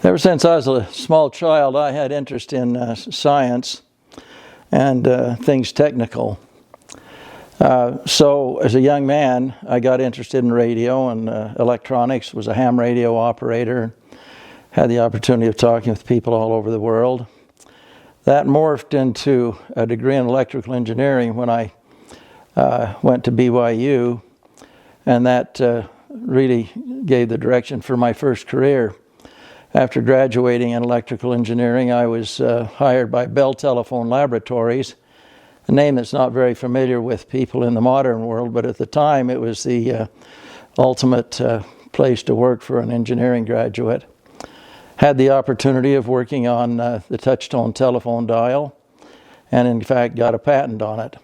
Ever since I was a small child, I had interest in science and things technical. So as a young man, I got interested in radio and electronics, was a ham radio operator, had the opportunity of talking with people all over the world. That morphed into a degree in electrical engineering when I went to BYU, and that really gave the direction for my first career. After graduating in electrical engineering, I was hired by Bell Telephone Laboratories, a name that's not very familiar with people in the modern world, but at the time it was the ultimate place to work for an engineering graduate. Had the opportunity of working on the touch-tone telephone dial, and in fact got a patent on it.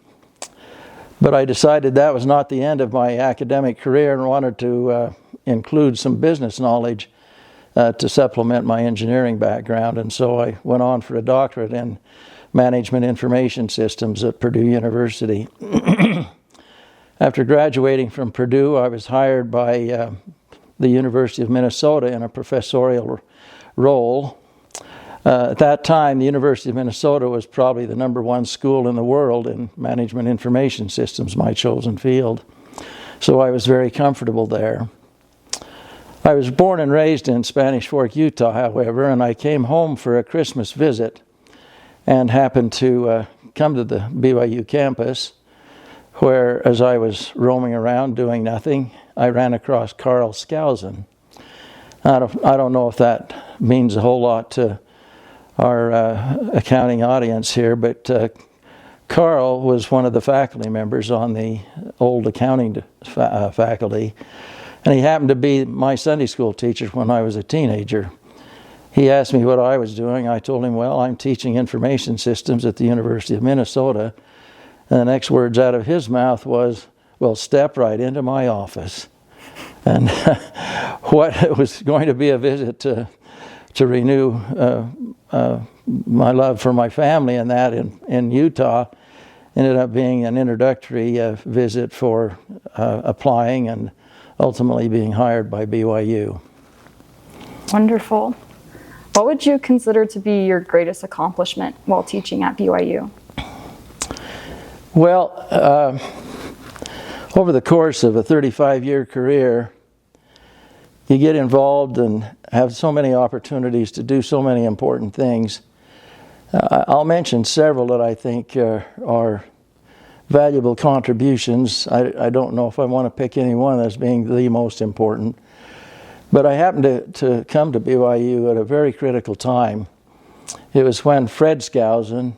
But I decided that was not the end of my academic career and wanted to include some business knowledge to supplement my engineering background, and so I went on for a doctorate in management information systems at Purdue University. After graduating from Purdue, I was hired by the University of Minnesota in a professorial role. At that time, the University of Minnesota was probably the #1 school in the world in management information systems, my chosen field. So I was very comfortable there. I was born and raised in Spanish Fork, Utah, however, and I came home for a Christmas visit and happened to come to the BYU campus, where, as I was roaming around doing nothing, I ran across Carl Skousen. I don't know if that means a whole lot to our accounting audience here, but Carl was one of the faculty members on the old accounting faculty, and he happened to be my Sunday school teacher when I was a teenager. He asked me what I was doing. I told him, well, I'm teaching information systems at the University of Minnesota. And the next words out of his mouth was, well, step right into my office. And what was going to be a visit to renew my love for my family and that in Utah ended up being an introductory visit for applying and ultimately being hired by BYU. Wonderful. What would you consider to be your greatest accomplishment while teaching at BYU? Well, over the course of a 35-year career, you get involved and have so many opportunities to do so many important things. I'll mention several that I think are valuable contributions. I don't know if I want to pick any one as being the most important, but I happened to come to BYU at a very critical time. It was when Fred Skousen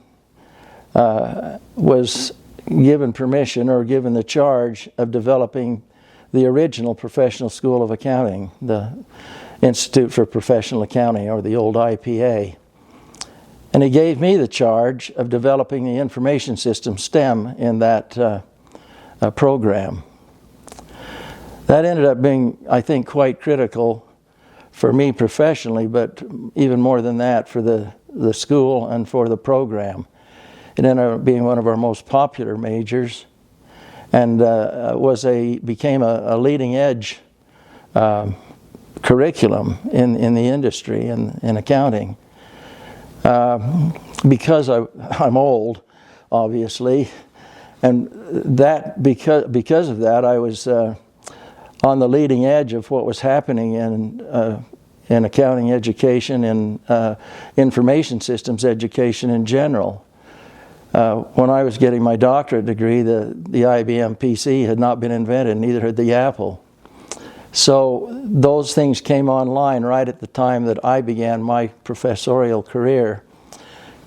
was given permission or given the charge of developing the original Professional School of Accounting, the Institute for Professional Accounting, or the old IPA. And he gave me the charge of developing the information system STEM in that program. That ended up being, I think, quite critical for me professionally, but even more than that for the school and for the program. It ended up being one of our most popular majors, and became a leading edge curriculum in the industry in accounting. Because I'm old, obviously, and that because of that, I was on the leading edge of what was happening in accounting education and information systems education in general. When I was getting my doctorate degree, the IBM PC had not been invented, neither had the Apple. So those things came online right at the time that I began my professorial career.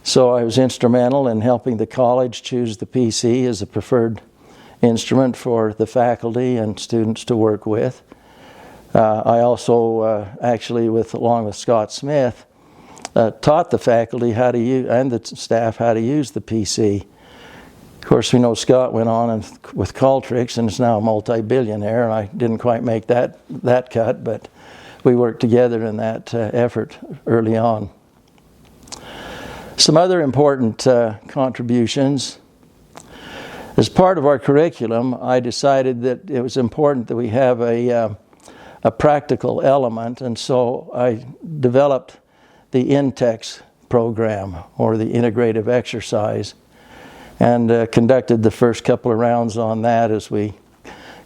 So I was instrumental in helping the college choose the PC as a preferred instrument for the faculty and students to work with. I also actually, along with Scott Smith, taught the faculty how to use, and the staff how to use the PC. Of course, we know Scott went on with Qualtrics and is now a multi-billionaire, and I didn't quite make that cut, but we worked together in that effort early on. Some other important contributions. As part of our curriculum, I decided that it was important that we have a a practical element, and so I developed the INTEX program, or the integrative exercise, and conducted the first couple of rounds on that as we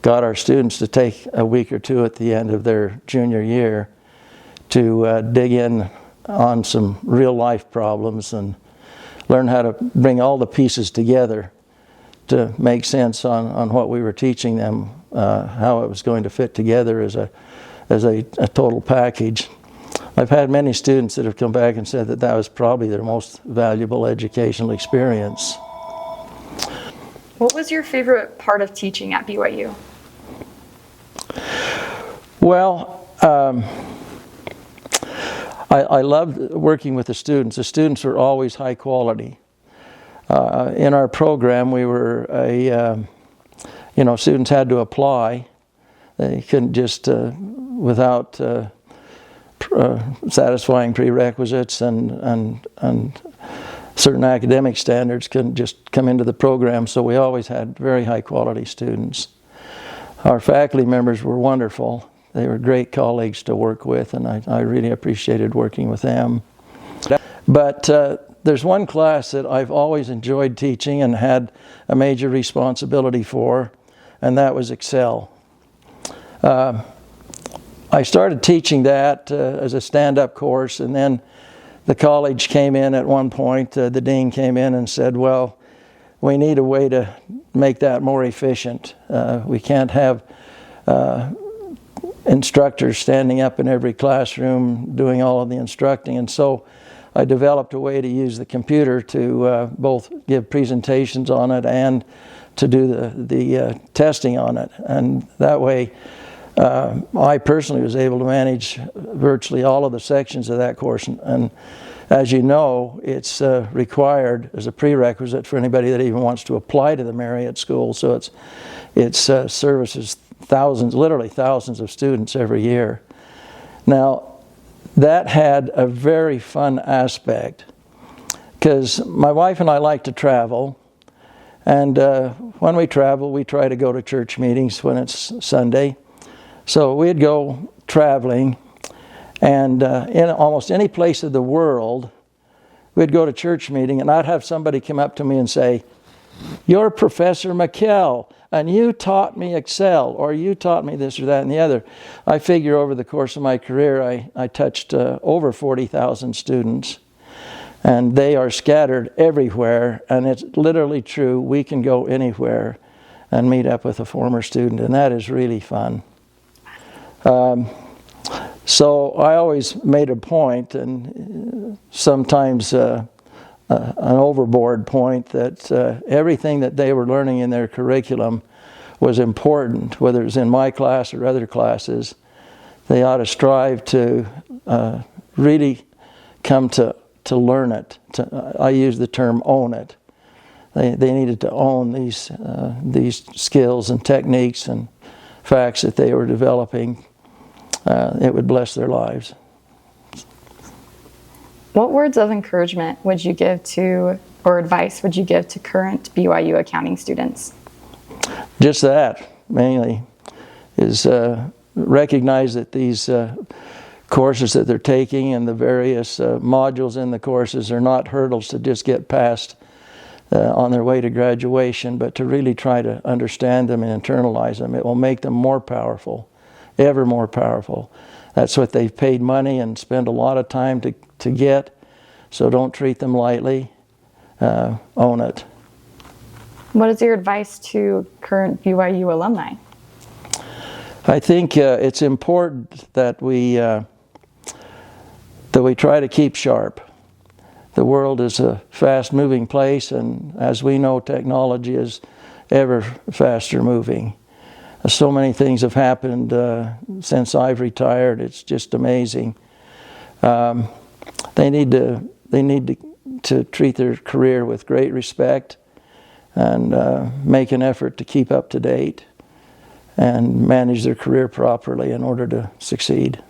got our students to take a week or two at the end of their junior year to dig in on some real life problems and learn how to bring all the pieces together to make sense on what we were teaching them, how it was going to fit together as a total package. I've had many students that have come back and said that that was probably their most valuable educational experience. What was your favorite part of teaching at BYU? Well, I loved working with the students. The students were always high quality. In our program, we were students had to apply. They couldn't just, without satisfying prerequisites and certain academic standards, couldn't just come into the program. So we always had very high quality students. Our faculty members were wonderful. They were great colleagues to work with, and I really appreciated working with them. But there's one class that I've always enjoyed teaching and had a major responsibility for, and that was Excel. I started teaching that as a stand-up course, and then the college came in at one point, the dean came in and said, well, we need a way to make that more efficient. We can't have instructors standing up in every classroom doing all of the instructing, and so I developed a way to use the computer to both give presentations on it and to do the testing on it. And that way I personally was able to manage virtually all of the sections of that course, and as you know, it's required as a prerequisite for anybody that even wants to apply to the Marriott School. So it services thousands, literally thousands of students every year. Now, that had a very fun aspect because my wife and I like to travel, and when we travel, we try to go to church meetings when it's Sunday. So we'd go traveling, and in almost any place of the world, we'd go to church meeting, and I'd have somebody come up to me and say, "You're Professor Mckell, and you taught me Excel," or "you taught me this or that and the other." I figure over the course of my career, I touched over 40,000 students, and they are scattered everywhere, and it's literally true. We can go anywhere and meet up with a former student, and that is really fun. So I always made a point, and sometimes an overboard point, that everything that they were learning in their curriculum was important, whether it was in my class or other classes. They ought to strive to really come to learn it. I use the term own it. They needed to own these skills and techniques and facts that they were developing. It would bless their lives. What words of encouragement would you give to, or advice would you give to current BYU accounting students? Just that, mainly, is recognize that these courses that they're taking and the various modules in the courses are not hurdles to just get past on their way to graduation, but to really try to understand them and internalize them. It will make them more powerful, ever more powerful. That's what they've paid money and spent a lot of time to get, so don't treat them lightly. Own it. What is your advice to current BYU alumni? I think it's important that we try to keep sharp. The world is a fast-moving place, and as we know, technology is ever faster moving. So many things have happened since I've retired. It's just amazing. They need to treat their career with great respect and make an effort to keep up to date and manage their career properly in order to succeed.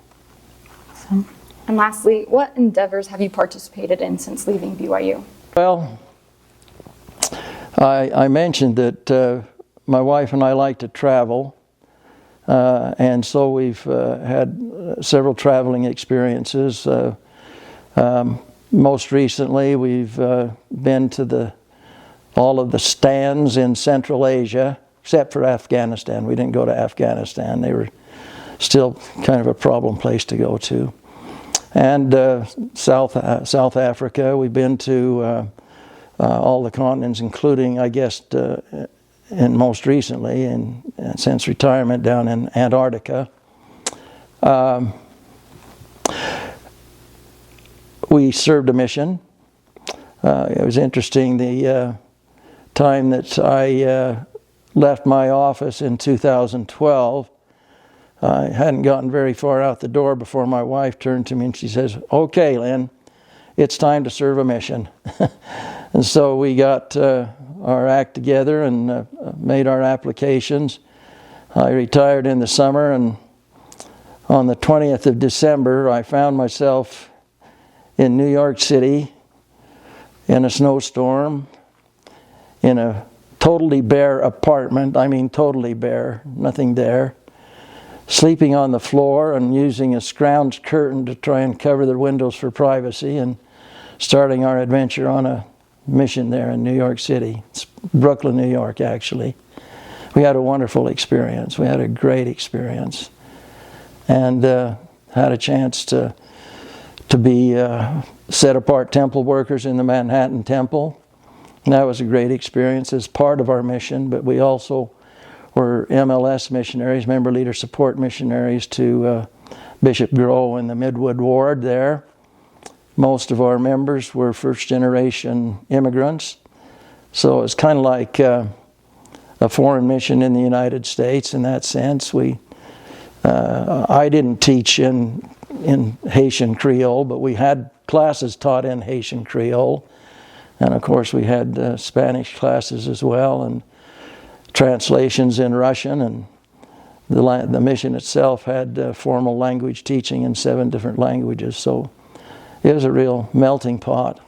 Awesome. And lastly, what endeavors have you participated in since leaving BYU? Well, I mentioned that my wife and I like to travel, And so we've had several traveling experiences. Most recently, we've been to all of the stands in Central Asia, except for Afghanistan. We didn't go to Afghanistan. They were still kind of a problem place to go to. And South Africa, we've been to all the continents, including, I guess, and most recently, since retirement, down in Antarctica. We served a mission. It was interesting, the time that I left my office in 2012, I hadn't gotten very far out the door before my wife turned to me and she says, "Okay, Lynn, it's time to serve a mission." And so we got our act together and made our applications. I retired in the summer, and on the 20th of December, I found myself in New York City in a snowstorm, in a totally bare apartment. I mean totally bare, nothing there. Sleeping on the floor and using a scrounged curtain to try and cover the windows for privacy, and starting our adventure on a mission there in New York City. It's Brooklyn, New York, actually. We had a wonderful experience. We had a great experience. And had a chance to be set apart temple workers in the Manhattan Temple. And that was a great experience as part of our mission, but we also were MLS missionaries, member leader support missionaries to Bishop Grow in the Midwood Ward there. Most of our members were first generation immigrants. So it's kind of like a foreign mission in the United States in that sense. I didn't teach in Haitian Creole, but we had classes taught in Haitian Creole. And of course we had Spanish classes as well, and translations in Russian, and the mission itself had formal language teaching in 7 different languages. So it was a real melting pot.